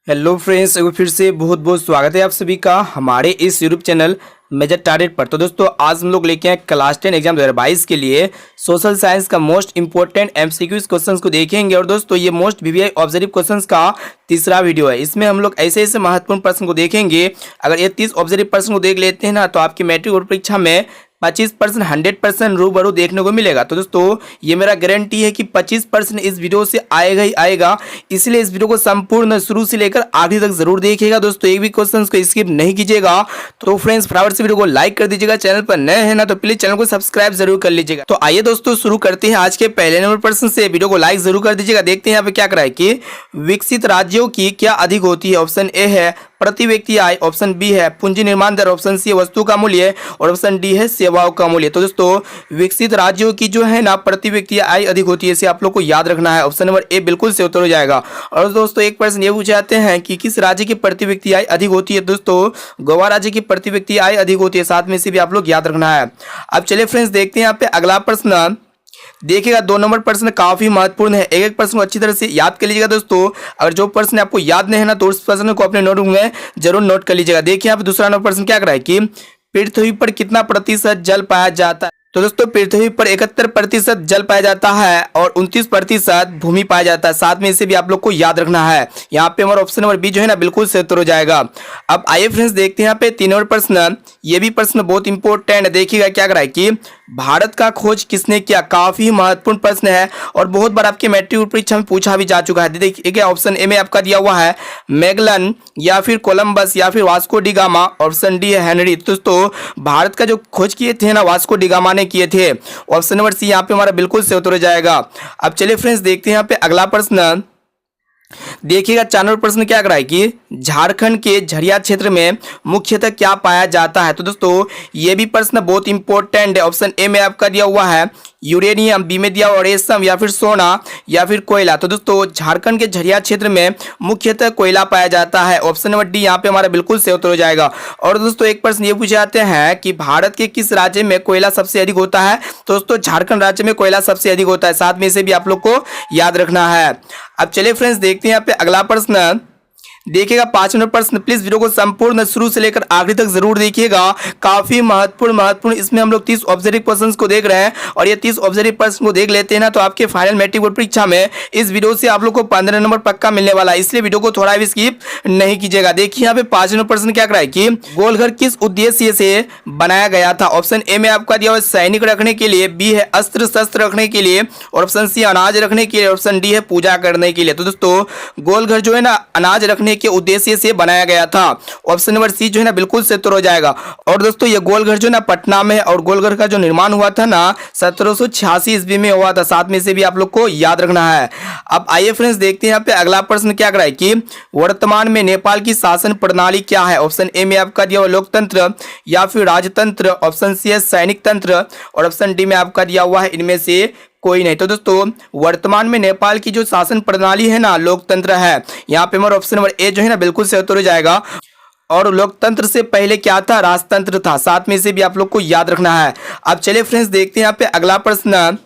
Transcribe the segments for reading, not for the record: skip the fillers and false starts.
Hello friends, एक बार फिर से बहुत बहुत स्वागत है आप सभी का हमारे इस यूट्यूब चैनल मेजर टारगेट पर। तो दोस्तों आज हम लोग लेके आए क्लास 10 एग्जाम 2022 के लिए सोशल साइंस का मोस्ट इंपॉर्टेंट एमसीक्यूज क्वेश्चंस को देखेंगे। और दोस्तों ये मोस्ट वीवीआई ऑब्जर्व क्वेश्चंस का तीसरा वीडियो है। इसमें हम लोग ऐसे ऐसे महत्वपूर्ण प्रश्न को देखेंगे। अगर ये 30 ऑब्जर्व प्रश्न को देख लेते हैं ना तो आपकी मैट्रिक बोर्ड परीक्षा में 25% 100% रूबरू देखने को मिलेगा। तो दोस्तों ये मेरा गारंटी है कि 25% इस वीडियो से आएगा ही आएगा, इसलिए इस वीडियो को संपूर्ण शुरू से लेकर आखिरी तक जरूर देखिएगा। दोस्तों एक भी क्वेश्चन को स्किप नहीं कीजिएगा। तो फ्रेंड्स फटाफट से वीडियो को लाइक कर दीजिएगा। चैनल पर नए हैं ना तो प्लीज चैनल को सब्सक्राइब जरूर कर लीजिएगा। तो आइए दोस्तों शुरू करते हैं आज के पहले नंबर प्रश्न से। वीडियो को लाइक जरूर कर दीजिएगा। देखते हैं यहाँ पे क्या करा है कि विकसित राज्यों की क्या अधिक होती है। ऑप्शन ए है प्रति व्यक्ति आय, ऑप्शन बी है पूंजी निर्माण दर, ऑप्शन सी है वस्तु का मूल्य और ऑप्शन डी है सेवाओं का मूल्य। तो दोस्तों विकसित राज्यों की जो है ना प्रति व्यक्ति आय अधिक होती है, इसे आप लोग को याद रखना है। ऑप्शन नंबर ए बिल्कुल से उत्तर हो जाएगा। और दोस्तों एक प्रश्न ये पूछे जाते हैं कि किस राज्य की प्रति व्यक्ति आय अधिक होती है। दोस्तों गोवा राज्य की प्रति व्यक्ति आय अधिक होती है, साथ में इसे भी आप लोग याद रखना है। अब चलिए फ्रेंड्स देखते हैं यहाँ पे अगला प्रश्न। देखिएगा 2 नंबर प्रश्न काफी महत्वपूर्ण है, एक एक प्रश्न को अच्छी तरह से याद कर लीजिएगा। दोस्तों अगर जो प्रश्न आपको याद नहीं है ना तो उस प्रश्न को अपने नोटबुक में जरूर नोट कर लीजिएगा। देखिए यहाँ पे दूसरा नंबर प्रश्न क्या कर रहा है कि पृथ्वी पर कितना प्रतिशत जल पाया जाता है। तो दोस्तों पृथ्वी पर 71% जल पाया जाता है और 29% भूमि पाया जाता है, साथ में इसे भी आप लोग को याद रखना है। यहाँ पे हमारा ऑप्शन नंबर बी जो है ना बिल्कुल से उत्तर हो जाएगा। अब आइए फ्रेंड्स देखते हैं यहाँ पे 3 नंबर प्रश्न। ये भी प्रश्न बहुत इंपॉर्टेंट है। देखिएगा क्या कर रहा है कि भारत का खोज किसने किया। काफी महत्वपूर्ण प्रश्न है और बहुत बार आपके मैट्रिक परीक्षा में पूछा भी जा चुका है। देखिए ऑप्शन ए में आपका दिया हुआ है मैगलन या फिर कोलंबस या फिर Vasco D gamma, option D है हेनरी। दोस्तों भारत का जो खोज किए थे ना वास्को डी गामा ने किए थे। ऑप्शन नंबर सी यहाँ पे हमारा बिल्कुल से उत्तर हो जाएगा। अब चलिए फ्रेंड्स देखते हैं यहाँ पे अगला प्रश्न। देखिएगा 4 नंबर प्रश्न क्या कराए कि झारखंड के झरिया क्षेत्र में मुख्यतः क्या पाया जाता है। तो दोस्तों ये भी प्रश्न बहुत इंपॉर्टेंट है। ऑप्शन ए में आपका दिया हुआ है यूरेनियम, बी में दिया हुआ रेशम या फिर सोना या फिर कोयला। तो दोस्तों झारखंड के झरिया क्षेत्र में मुख्यतः कोयला पाया जाता है। ऑप्शन नंबर डी यहाँ पे हमारा बिल्कुल से उत्तर हो जाएगा। और दोस्तों एक प्रश्न ये पूछे जाते हैं कि भारत के किस राज्य में कोयला सबसे अधिक होता है। तो दोस्तों झारखंड राज्य में कोयला सबसे अधिक होता है, साथ में इसे भी आप लोग को याद रखना है। अब चलिए फ्रेंड्स देखते हैं यहाँ पे अगला प्रश्न। देखिएगा 5 नंबर प्रश्न, प्लीज वीडियो को संपूर्ण शुरू से लेकर आखिरी तक जरूर देखिएगा। काफी महत्वपूर्ण इसमें हम लोग 30 ऑब्जर्व क्वेश्चंस को देख रहे हैं और ये 30 ऑब्जर्व प्रश्न को देख लेते हैं ना तो आपके फाइनल मैट्रिक बोर्ड परीक्षा में इस वीडियो से आप लोग को 15 नंबर पक्का मिलने वाला है, इसलिए वीडियो को थोड़ा भी स्किप नहीं कीजिएगा। देखिए यहाँ पे 5 नंबर प्रश्न क्या कराए कि गोलघर किस उद्देश्य से बनाया गया था। ऑप्शन ए में आपका दिया हुआ सैनिक रखने के लिए, बी है अस्त्र शस्त्र रखने के लिए और ऑप्शन सी अनाज रखने के लिए, ऑप्शन डी है पूजा करने के लिए। तो दोस्तों गोलघर जो है ना अनाज रखने के उद्देश्य से बनाया गया था। ऑप्शन नंबर सी जो है ना बिल्कुल से उत्तर हो जाएगा। और दोस्तों ये गोलघर जो है ना पटना में है और गोलघर का जो निर्माण हुआ था ना 1786 ईस्वी में हुआ था, साथ में से भी आप लोग को याद रखना है। अब आइए फ्रेंड्स देखते हैं यहाँ पे अगला प्रश्न क्या कराए कि वर्तमान में नेपाल की शासन प्रणाली क्या है। ऑप्शन ए में आपका दिया हुआ लोकतंत्र या फिर राजतंत्र, ऑप्शन सी है सैनिक तंत्र और ऑप्शन डी में आपका दिया हुआ है इनमें से कोई नहीं। तो दोस्तों वर्तमान में नेपाल की जो शासन प्रणाली है ना लोकतंत्र है। यहाँ पे हमारा ऑप्शन नंबर ए जो है ना बिल्कुल से उत्तर हो जाएगा। और लोकतंत्र से पहले क्या था, राजतंत्र था, साथ में इसे भी आप लोग को याद रखना है। अब चलिए फ्रेंड्स देखते हैं यहाँ पे अगला प्रश्न।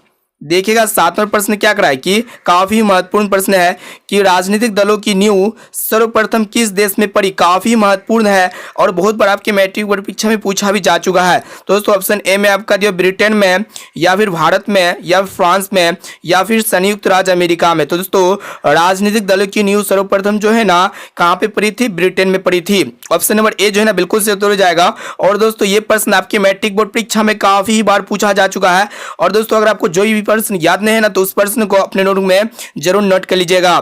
देखिएगा 7 नंबर प्रश्न क्या कराए कि काफी महत्वपूर्ण प्रश्न है कि राजनीतिक दलों की नींव सर्वप्रथम किस देश में पड़ी। काफी महत्वपूर्ण है और बहुत बार आपके मैट्रिक बोर्ड परीक्षा में पूछा भी जा चुका है। तो दोस्तों ऑप्शन ए में आपका दिया ब्रिटेन में या फिर भारत में या फिर फ्रांस में या फिर संयुक्त राज्य अमेरिका में। तो दोस्तों राजनीतिक दलों की नींव सर्वप्रथम जो है ना कहाँ पे पड़ी थी, ब्रिटेन में पड़ी थी। ऑप्शन नंबर ए जो है ना बिल्कुल से उत्तर हो जाएगा। और दोस्तों ये प्रश्न आपके मैट्रिक बोर्ड परीक्षा में काफी बार पूछा जा चुका है। और दोस्तों अगर आपको जो भी प्रश्न याद नहीं है ना तो उस प्रश्न को अपने नोटबुक में जरूर नोट कर लीजिएगा।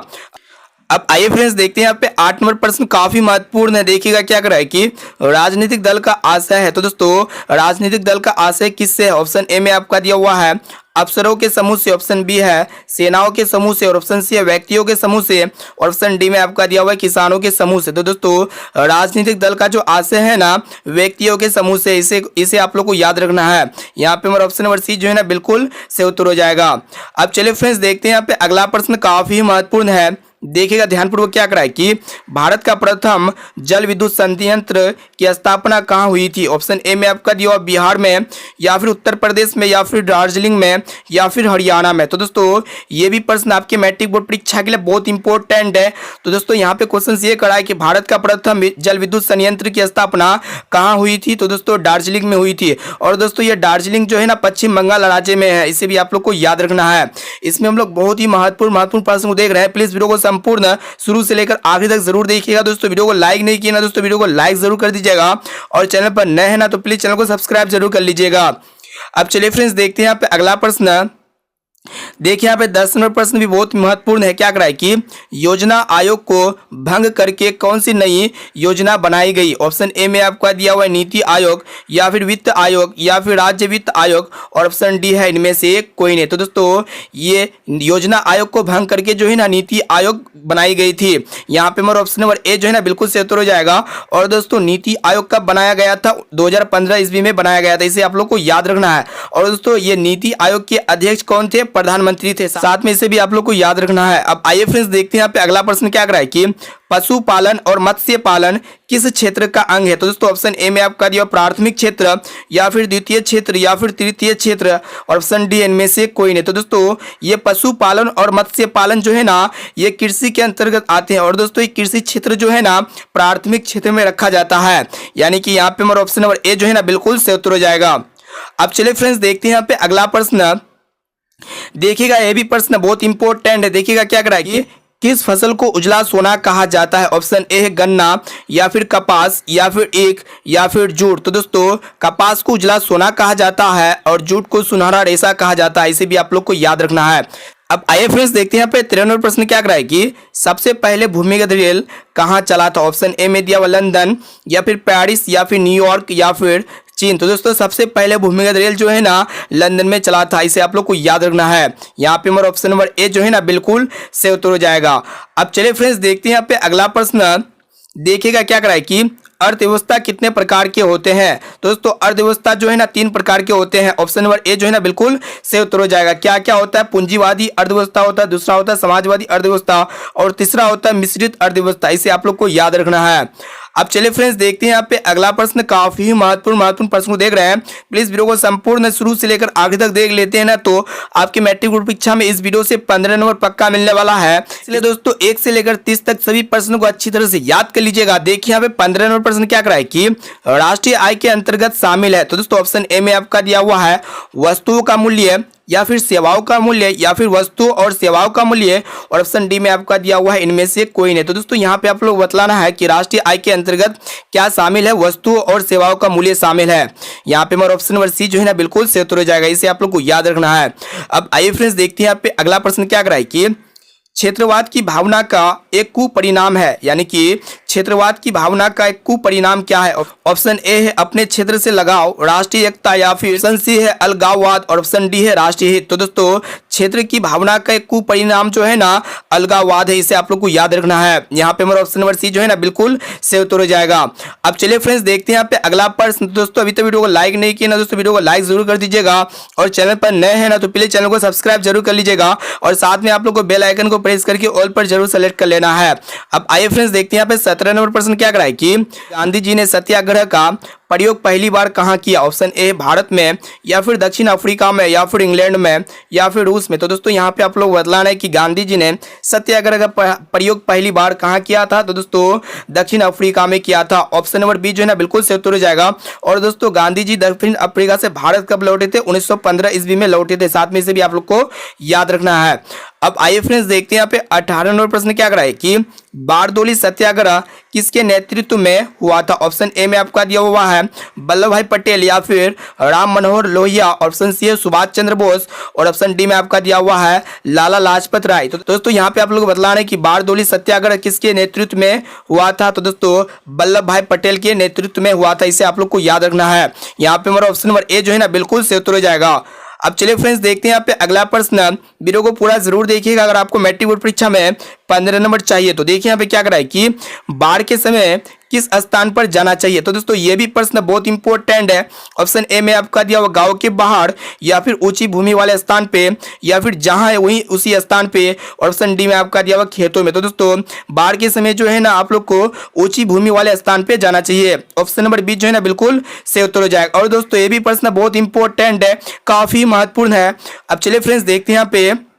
अब आइए फ्रेंड्स देखते हैं यहाँ पे 8 नंबर प्रश्न काफी महत्वपूर्ण है। देखिएगा क्या कर रहा है कि राजनीतिक दल का आशय है। तो दोस्तों राजनीतिक दल का आशय किससे है। ऑप्शन ए में आपका दिया हुआ है अफसरों के समूह से, ऑप्शन बी है सेनाओं के समूह से और ऑप्शन सी है व्यक्तियों के समूह से और ऑप्शन डी में आपका दिया हुआ है किसानों के समूह से। तो दोस्तों राजनीतिक दल का जो आशय है ना व्यक्तियों के समूह से, इसे आप लोग को याद रखना है। यहाँ पे हमारा ऑप्शन नंबर सी जो है ना बिल्कुल से उत्तर हो जाएगा। अब चलिए फ्रेंड्स देखते हैं यहाँ पे अगला प्रश्न काफी महत्वपूर्ण है। देखिएगा ध्यानपूर्वक क्या करा है कि भारत का प्रथम जल विद्युत संयंत्र की स्थापना कहाँ हुई थी। ऑप्शन ए में आपका दिया हुआ बिहार में, या फिर उत्तर प्रदेश में, या फिर दार्जिलिंग में, या फिर हरियाणा में। तो दोस्तों ये भी प्रश्न आपके मैट्रिक बोर्ड परीक्षा के लिए बहुत इंपॉर्टेंट है। तो दोस्तों यहाँ पे क्वेश्चन ये करा है कि भारत का प्रथम जल विद्युत संयंत्र की स्थापना कहाँ हुई थी। तो दोस्तों दार्जिलिंग में हुई थी। और दोस्तों ये दार्जिलिंग जो है ना पश्चिम बंगाल राज्य में है, इसे भी आप लोग को याद रखना है। इसमें हम लोग बहुत ही महत्वपूर्ण प्रश्न को देख रहे हैं। प्लीज वीडियो को संपूर्ण शुरू से लेकर आखिर तक जरूर देखिएगा। दोस्तों वीडियो को लाइक नहीं किया ना दोस्तों, वीडियो को लाइक जरूर कर दीजिएगा, और चैनल पर नए हैं ना तो प्लीज चैनल को सब्सक्राइब जरूर कर लीजिएगा। अब चलिए फ्रेंड्स देखते हैं यहाँ पे अगला प्रश्न। देखिए यहाँ पे 10 नंबर प्रश्न भी बहुत महत्वपूर्ण है। क्या करा है कि योजना आयोग को भंग करके कौन सी नई योजना बनाई गई। ऑप्शन ए में आपका दिया हुआ है नीति आयोग, या फिर वित्त आयोग, या फिर राज्य वित्त आयोग, और ऑप्शन डी है इनमें से कोई नहीं। तो दोस्तों ये योजना आयोग को भंग करके जो है ना नीति आयोग बनाई गई थी। यहाँ पे हमारा ऑप्शन नंबर ए जो है ना बिल्कुल से उत्तर हो जाएगा। और दोस्तों नीति आयोग कब बनाया गया था, 2015 ईस्वी में बनाया गया था, इसे आप लोग को याद रखना है। और दोस्तों ये नीति आयोग के अध्यक्ष कौन थे, प्रधानमंत्री थे, साथ में इसे भी आप लोग को याद रखना है। अब आइए फ्रेंड्स देखते हैं यहाँ पे अगला प्रश्न क्या करा है कि पशुपालन और मत्स्य पालन किस क्षेत्र का अंग है। तो दोस्तों ऑप्शन ए में आपका दिया प्राथमिक क्षेत्र, या फिर द्वितीय क्षेत्र, या फिर तृतीय क्षेत्र, और ऑप्शन डी इनमें से कोई नहीं। तो दोस्तों ये पशुपालन और मत्स्य पालन जो है ना ये कृषि के अंतर्गत आते हैं। और दोस्तों ये कृषि क्षेत्र जो है ना प्राथमिक क्षेत्र में रखा जाता है, यानी कि यहाँ पे हमारा ऑप्शन नंबर ए जो है ना बिल्कुल से उत्तर हो जाएगा। अब चलिए फ्रेंड्स देखते हैं यहाँ पे अगला प्रश्न। देखिएगा ये भी प्रश्न बहुत इंपॉर्टेंट है। देखिएगा क्या करा है कि किस फसल को उजला सोना कहा जाता है। ऑप्शन ए है गन्ना, या फिर कपास, या फिर ईख, या फिर जूट। तो दोस्तों कपास को उजला सोना कहा जाता है, और जूट को सुनहरा रेशा कहा जाता है, इसे भी आप लोग को याद रखना है। अब आइए फ्रेंड्स देखते हैं यहाँ पे 93 प्रश्न क्या कराए कि सबसे पहले भूमिगत रेल कहाँ चला था। ऑप्शन ए में दिया हुआ लंदन, या फिर पेरिस, या फिर न्यूयॉर्क, या फिर चीन। तो दोस्तों सबसे पहले भूमिगत रेल जो है ना लंदन में चला था, इसे आप लोग को याद रखना है। यहाँ पे हमारा ऑप्शन नंबर ए जो है ना बिल्कुल से उत्तर हो जाएगा। अब चलिए फ्रेंड्स देखते हैं यहाँ पे अगला प्रश्न। देखिएगा क्या कराए कि अर्थव्यवस्था कितने प्रकार के होते हैं। तो दोस्तों अर्थव्यवस्था जो है ना 3 प्रकार के होते हैं। ऑप्शन नंबर ए जो है ना बिल्कुल से उत्तर हो जाएगा। क्या क्या होता है, पूंजीवादी अर्थव्यवस्था होता है, दूसरा होता है समाजवादी अर्थव्यवस्था, और तीसरा होता है मिश्रित अर्थव्यवस्था, इसे आप लोग को याद रखना है। अब चलिए फ्रेंड्स देखते हैं यहाँ पे अगला प्रश्न। काफी महत्वपूर्ण प्रश्न को देख रहे हैं। प्लीज वीडियो को संपूर्ण शुरू से लेकर आगे तक देख लेते हैं ना तो आपके मैट्रिक बोर्ड परीक्षा में इस वीडियो से 15 नंबर पक्का मिलने वाला है। इसलिए दोस्तों 1 से लेकर 30 तक सभी प्रश्नों को अच्छी तरह से याद कर लीजिएगा। देखिए यहाँ पे 15 नंबर प्रश्न क्या कराए कि राष्ट्रीय आय के अंतर्गत शामिल है। तो दोस्तों ऑप्शन ए में आपका दिया हुआ है वस्तुओं का मूल्य, या फिर सेवाओं का मूल्य, या फिर वस्तुओं और सेवाओं का मूल्य, और ऑप्शन डी में आपका दिया हुआ है इनमें से कोई नहीं। तो दोस्तों यहाँ पे आप लोग बतलाना है कि राष्ट्रीय आय के अंतर्गत क्या शामिल है, वस्तुओं और सेवाओं का मूल्य शामिल है। यहाँ पे हमारा ऑप्शन नंबर सी जो है ना बिल्कुल से उत्तर हो जाएगा, इसे आप लोग को याद रखना है। अब आइए फ्रेंड्स देखते हैं यहाँ पे अगला प्रश्न क्या कराए कि क्षेत्रवाद की भावना का एक कुपरिणाम है, यानी कि क्षेत्रवाद की भावना का एक कुपरिणाम क्या है। ऑप्शन ए है अपने क्षेत्र से लगाव, राष्ट्रीय एकता, या फिर ऑप्शन सी है अलगाववाद, और ऑप्शन डी है राष्ट्रीय हित। तो दोस्तों क्षेत्र की भावना का एक कुपरिणाम जो है ना अलगाववाद है, इसे आप लोग को याद रखना है। यहाँ पे हमारा ऑप्शन नंबर सी जो है ना बिल्कुल से उत्तर हो जाएगा। अब चलिए फ्रेंड्स देखते हैं यहाँ पे अगला प्रश्न। दोस्तों अभी तक वीडियो को लाइक नहीं किया ना दोस्तों, वीडियो को लाइक जरूर कर दीजिएगा, और चैनल पर नए हैं ना तो प्लीज चैनल को सब्सक्राइब जरूर कर लीजिएगा, और साथ में आप लोग को बेल आइकन को प्रेस करके ऑल पर जरूर सेलेक्ट कर लेना है। अब आइए फ्रेंड्स देखते हैं यहाँ पे 17 नंबर प्रश्न क्या कराए कि गांधी जी ने सत्याग्रह का प्रयोग पहली बार कहाँ किया। ऑप्शन ए भारत में, या फिर दक्षिण अफ्रीका में, या फिर इंग्लैंड में, या फिर रूस में। तो दोस्तों यहाँ पे आप लोग बतलाना है कि गांधी जी ने सत्याग्रह का प्रयोग पहली बार कहाँ किया था। तो दोस्तों दक्षिण अफ्रीका में किया था। ऑप्शन नंबर बी जो है ना बिल्कुल से उत्तर हो जाएगा। और दोस्तों गांधी जी दक्षिण अफ्रीका से भारत कब लौटे थे, 1915 ईस्वी में लौटे थे, साथ में से भी आप लोग को याद रखना है। अब आइए फ्रेंड्स देखते हैं यहाँ पे 18 नंबर प्रश्न क्या कराए कि बारदोली सत्याग्रह किसके नेतृत्व में हुआ था। ऑप्शन ए में आपका दिया हुआ है वल्लभ भाई पटेल, या फिर राम मनोहर लोहिया, ऑप्शन सी है सुभाष चंद्र बोस, और ऑप्शन डी में आपका दिया हुआ है लाला लाजपत राय। तो दोस्तों यहाँ पे आप लोग बतलाना है कि बारदोली सत्याग्रह किसके नेतृत्व में हुआ था। तो दोस्तों वल्लभ भाई पटेल के नेतृत्व में हुआ था, इसे आप लोग को याद रखना है। यहाँ पे हमारा ऑप्शन नंबर ए जो है ना बिल्कुल से उत्तर हो जाएगा। अब चलिए फ्रेंड्स देखते हैं यहाँ पे अगला प्रश्न। वीडियो को पूरा जरूर देखिएगा अगर आपको मैट्रिक बोर्ड परीक्षा में 15 नंबर चाहिए। तो देखिए यहाँ पे क्या कराए कि बाढ़ के समय किस स्थान पर जाना चाहिए? तो दोस्तों ये भी प्रश्न बहुत इंपॉर्टेंट है। ऑप्शन ए में आपका दिया हुआ गांव के बाहर, या फिर ऊंची भूमि वाले स्थान पे, या फिर जहां है वहीं उसी स्थान पे। ऑप्शन डी में आपका दिया हुआ खेतों में। तो दोस्तों बाढ़ के समय जो है ना आप लोग को ऊंची भूमि वाले स्थान पे जाना चाहिए। ऑप्शन नंबर बी जो है ना बिल्कुल सही उत्तर हो जाएगा। और दोस्तों ये भी प्रश्न बहुत इंपॉर्टेंट है, काफी महत्वपूर्ण है। अब चलिए फ्रेंड्स देखते हैं यहाँ पे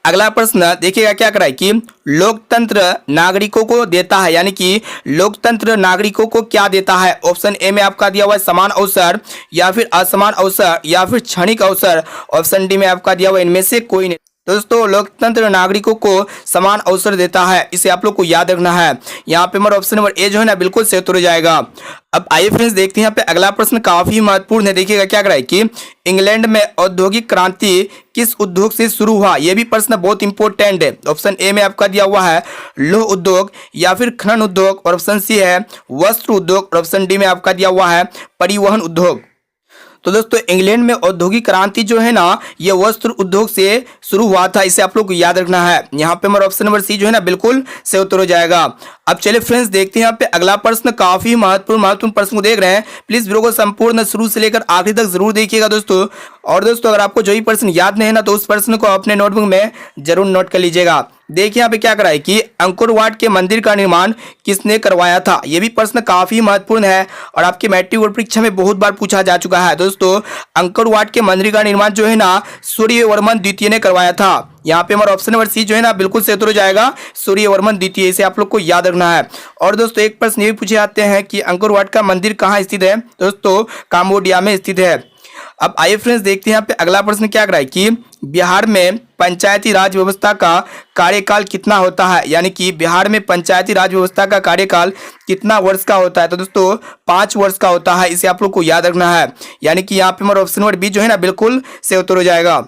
अगला प्रश्न। देखिएगा क्या करा है कि लोकतंत्र नागरिकों को देता है, यानी कि लोकतंत्र नागरिकों को क्या देता है? ऑप्शन ए में आपका दिया हुआ है समान अवसर, या फिर असमान अवसर, या फिर क्षणिक अवसर। ऑप्शन डी में आपका दिया हुआ इनमें से कोई नहीं। दोस्तों लोकतंत्र नागरिकों को समान अवसर देता है, इसे आप लोग को याद रखना है। यहाँ पे हमारा ऑप्शन नंबर ए जो है ना बिल्कुल सही उत्तर हो जाएगा। अब आइए फ्रेंड्स देखते हैं यहाँ पे अगला प्रश्न, काफी महत्वपूर्ण है। देखिएगा क्या करा है कि इंग्लैंड में औद्योगिक क्रांति किस उद्योग से शुरू हुआ? यह भी प्रश्न बहुत इंपॉर्टेंट है। ऑप्शन ए में आपका दिया हुआ है लौह उद्योग, या फिर खनन उद्योग, और ऑप्शन सी है वस्त्र उद्योग, और ऑप्शन डी में आपका दिया हुआ है परिवहन उद्योग। तो दोस्तों इंग्लैंड में औद्योगिक क्रांति जो है ना ये वस्त्र उद्योग से शुरू हुआ था, इसे आप लोग को याद रखना है। यहाँ पे हमारा ऑप्शन नंबर सी जो है ना बिल्कुल सही उत्तर हो जाएगा। अब चलिए फ्रेंड्स देखते हैं यहाँ पे अगला प्रश्न, काफी महत्वपूर्ण प्रश्न को देख रहे हैं। प्लीज वीडियो को संपूर्ण शुरू से लेकर आखिरी तक जरूर देखिएगा दोस्तों। और दोस्तों अगर आपको जो भी प्रश्न याद नहीं है ना तो उस प्रश्न को अपने नोटबुक में जरूर नोट कर लीजिएगा। देखिए यहाँ पे क्या करा है कि अंकुर वाट के मंदिर का निर्माण किसने करवाया था? ये भी प्रश्न काफी महत्वपूर्ण है और आपके मैट्रिक बोर्ड परीक्षा में बहुत बार पूछा जा चुका है। दोस्तों अंकुर वाट के मंदिर का निर्माण जो है ना सूर्यवर्मन द्वितीय ने करवाया था। यहाँ पे हमारा ऑप्शन नंबर सी जो है ना बिल्कुल सही उत्तर हो जाएगा, सूर्यवर्मन द्वितीय, इसे आप लोग को याद रखना है। और दोस्तों एक प्रश्न ये भी पूछे जाते हैं कि अंकुर वाट का मंदिर कहाँ स्थित है? दोस्तों काम्बोडिया में स्थित है। अब आइए फ्रेंड्स देखते हैं यहाँ पे अगला प्रश्न क्या कर रहा है कि बिहार में पंचायती राज व्यवस्था का कार्यकाल कितना होता है? यानी कि बिहार में पंचायती राज व्यवस्था का कार्यकाल कितना वर्ष का होता है? तो दोस्तों 5 वर्ष का होता है, इसे आप लोग को याद रखना है। यानी कि यहाँ पे हमारा ऑप्शन नंबर बी जो है ना बिल्कुल सही उत्तर हो जाएगा।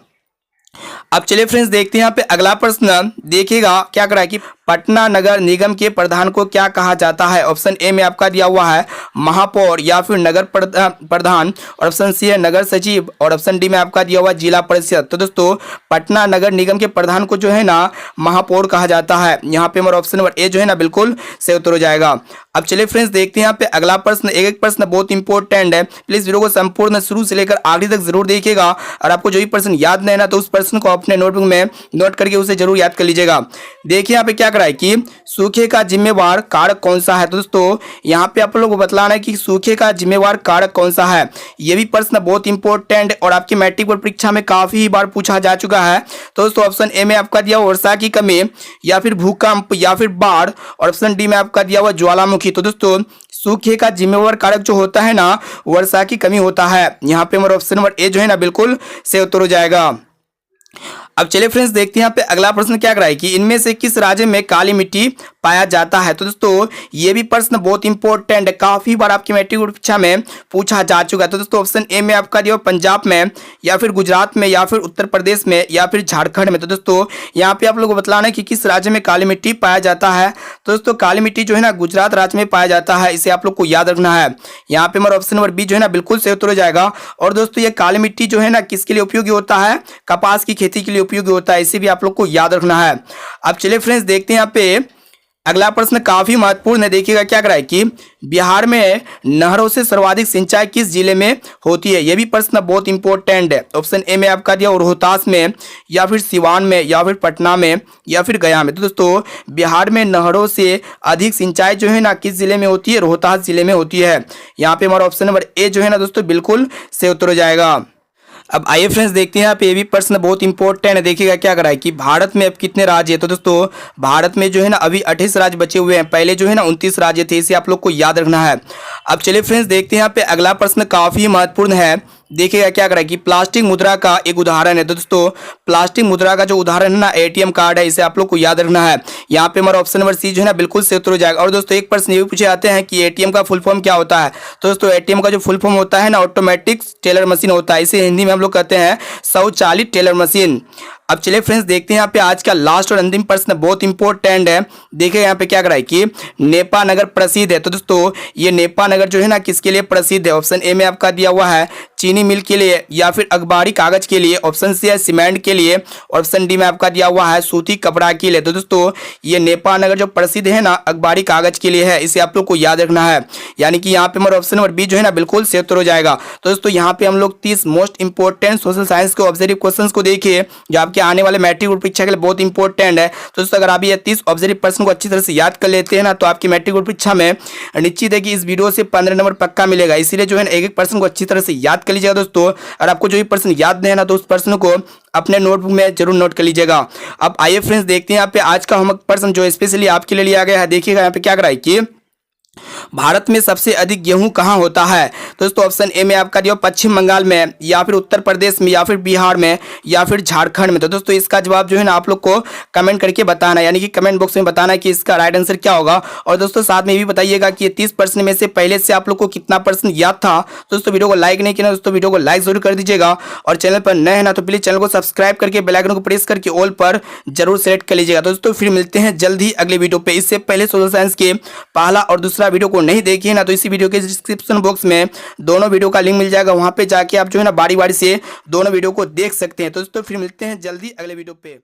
अब चलिए फ्रेंड्स देखते हैं यहाँ पे अगला प्रश्न। देखिएगा क्या करा है कि पटना नगर निगम के प्रधान को क्या कहा जाता है? ऑप्शन ए में आपका दिया हुआ है महापौर, या फिर नगर प्रधान, और ऑप्शन सी है नगर सचिव, और ऑप्शन डी में आपका दिया हुआ जिला परिषद। तो दोस्तों पटना नगर निगम के प्रधान को जो है ना महापौर कहा जाता है। यहाँ पे हमारा ऑप्शन नंबर ए जो है ना बिल्कुल सही उत्तर हो जाएगा। अब चलिए फ्रेंड्स देखते हैं यहाँ पे अगला प्रश्न। एक प्रश्न बहुत इंपॉर्टेंट है, प्लीज वीडियो को संपूर्ण शुरू से लेकर आखिरी तक जरूर देखिएगा। और आपको जो भी प्रश्न याद नहीं है ना तो उस प्रश्न को अपने नोटबुक में नोट करके उसे जरूर याद कर लीजिएगा। देखिए यहाँ पे क्या करा है कि सूखे का जिम्मेवार कारक कौन सा है? तो दोस्तों यहाँ पे आप लोगों को बतलाना है कि सूखे का जिम्मेवार कारक कौन सा है। ये भी प्रश्न बहुत इंपॉर्टेंट और आपकी मैट्रिक बोर्ड परीक्षा में काफी बार पूछा जा चुका है। तो दोस्तों ऑप्शन ए में आपका दिया हुआ वर्षा की कमी, या फिर भूकंप, या फिर बाढ़, और ऑप्शन डी में आपका दिया हुआ ज्वालामुखी। तो दोस्तों सूखे का जिम्मेवार कारक जो होता है ना वर्षा की कमी होता है। यहाँ पे हमारा ऑप्शन नंबर ए जो है ना बिल्कुल सही उत्तर हो जाएगा। अब चलिए फ्रेंड्स देखते हैं यहाँ पे अगला प्रश्न क्या करा है कि इनमें से किस राज्य में काली मिट्टी पाया जाता है? तो दोस्तों ये भी प्रश्न बहुत इंपॉर्टेंट है, काफी बार आपकी मैट्रिक परीक्षा में पूछा जा चुका है। तो दोस्तों ऑप्शन ए में आपका दिया पंजाब में, या फिर गुजरात में, या फिर उत्तर प्रदेश में, या फिर झारखंड में। तो दोस्तों यहाँ पे आप लोगों को बतलाना है कि किस राज्य में काली मिट्टी पाया जाता है। तो दोस्तों काली मिट्टी जो है ना गुजरात राज्य में पाया जाता है, इसे आप लोग को याद रखना है। यहाँ पे हमारा ऑप्शन नंबर बी जो है ना बिल्कुल सही उत्तर हो जाएगा। और दोस्तों ये काली मिट्टी जो है ना किसके लिए उपयोगी होता है? कपास की खेती के लिए उपयोगी होता है, इसे भी आप लोग को याद रखना है। अब चलिए फ्रेंड्स देखते हैं यहाँ पे अगला प्रश्न, काफी महत्वपूर्ण है। देखिएगा क्या करा है कि बिहार में नहरों से सर्वाधिक सिंचाई किस जिले में होती है? यह भी प्रश्न बहुत इंपॉर्टेंट है। ऑप्शन ए में आपका दिया रोहतास में, या फिर सिवान में, या फिर पटना में, या फिर गया में। तो दोस्तों बिहार में नहरों से अधिक सिंचाई जो है ना किस जिले में होती है? रोहतास जिले में होती है। यहाँ पे हमारा ऑप्शन नंबर ए जो है ना दोस्तों बिल्कुल सही उत्तर हो जाएगा। अब आइए फ्रेंड्स देखते हैं यहाँ पे ये भी प्रश्न बहुत इंपॉर्टेंट है। देखिएगा क्या करा है कि भारत में अब कितने राज्य है? तो दोस्तों भारत में जो है ना अभी 28 राज्य बचे हुए हैं, पहले जो है ना 29 राज्य थे, इसे आप लोग को याद रखना है। अब चलिए फ्रेंड्स देखते हैं यहाँ पे अगला प्रश्न, काफी महत्वपूर्ण है। देखिएगा क्या करा है कि प्लास्टिक मुद्रा का एक उदाहरण है। तो दोस्तों प्लास्टिक मुद्रा का जो उदाहरण है ना एटीएम कार्ड है, इसे आप लोग को याद रखना है। यहाँ पे हमारा ऑप्शन नंबर सी जो है ना बिल्कुल सही उत्तर हो जाएगा। और दोस्तों एक प्रश्न ये भी पूछे जाते हैं कि एटीएम का फुल फॉर्म क्या होता है? तो दोस्तों एटीएम का जो फुल फॉर्म होता है ना ऑटोमेटिक टेलर मशीन होता है, इसे हिंदी में हम लोग कहते हैं स्वचालित टेलर मशीन। अब चलिए फ्रेंड्स देखते हैं यहाँ पे आज का लास्ट और अंतिम प्रश्न बहुत इंपॉर्टेंट है। देखिए यहाँ पे क्या करा है कि नेपा नगर प्रसिद्ध है। तो दोस्तों ये नेपा नगर जो है ना किसके लिए प्रसिद्ध है? ऑप्शन ए में आपका दिया हुआ है चीनी मिल के लिए, या फिर अखबारी कागज के लिए, ऑप्शन सी है सीमेंट के लिए, ऑप्शन डी में आपका दिया हुआ है सूती कपड़ा के लिए। तो दोस्तों ये नेपा नगर जो प्रसिद्ध है ना अखबारी कागज के लिए है, इसे आप लोग को याद रखना है। यानी कि यहाँ पे हमारा ऑप्शन नंबर बी जो है ना बिल्कुल सही उत्तर हो जाएगा। तो दोस्तों यहाँ पे हम लोग 30 मोस्ट इंपॉर्टेंट सोशल साइंस के ऑब्जर्व क्वेश्चन को देखिए जो आपके आने वाले मैट्रिक बोर्ड परीक्षा के लिए बहुत इंपॉर्टेंट है। तो दोस्तों अगर आप ये 30 ऑब्जर्व प्रश्न को अच्छी तरह से याद कर लेते हैं ना तो आपकी मैट्रिक बोर्ड परीक्षा में निश्चित है कि इस वीडियो से 15 नंबर पक्का मिलेगा। इसीलिए जो है ना एक एक प्रश्न को अच्छी तरह से याद कर लीजिएगा दोस्तों। और आपको जो भी प्रश्न याद नहीं है ना तो उस प्रश्न को अपने नोटबुक में जरूर नोट कर लीजिएगा। अब आइए फ्रेंड्स देखते हैं यहाँ पे आज का होमवर्क प्रश्न जो स्पेशली आपके लिए लिया गया है। देखिएगा यहाँ पे क्या कराई कि भारत में सबसे अधिक गेहूं कहां होता है? तो दोस्तों ऑप्शन ए में आपका दिया पश्चिम बंगाल में, या फिर उत्तर प्रदेश में, या फिर बिहार में, या फिर झारखंड में। तो दोस्तों इसका जवाब जो है ना आप लोग को कमेंट करके बताना है, यानी कि कमेंट बॉक्स में बताना है कि इसका राइट आंसर क्या होगा। और दोस्तों साथ में ये भी बताइएगा कि ये 30% में से पहले से आप लोग को कितना % याद था। तो दोस्तों वीडियो को लाइक नहीं किया दोस्तों वीडियो को लाइक जरूर कर दीजिएगा। और चैनल पर नए हैं ना तो प्लीज चैनल को सब्सक्राइब करके बेल आइकन को प्रेस करके ऑल पर जरूर सेलेक्ट कर लीजिएगा। दोस्तों फिर मिलते हैं जल्द ही अगले वीडियो पे। इससे पहले सोशल साइंस के पहला और दूसरा वीडियो को नहीं देखिए ना तो इसी वीडियो के डिस्क्रिप्शन बॉक्स में दोनों वीडियो का लिंक मिल जाएगा, वहां पे जाके आप जो है ना बारी बारी से दोनों वीडियो को देख सकते हैं। तो दोस्तों फिर मिलते हैं जल्दी अगले वीडियो पे।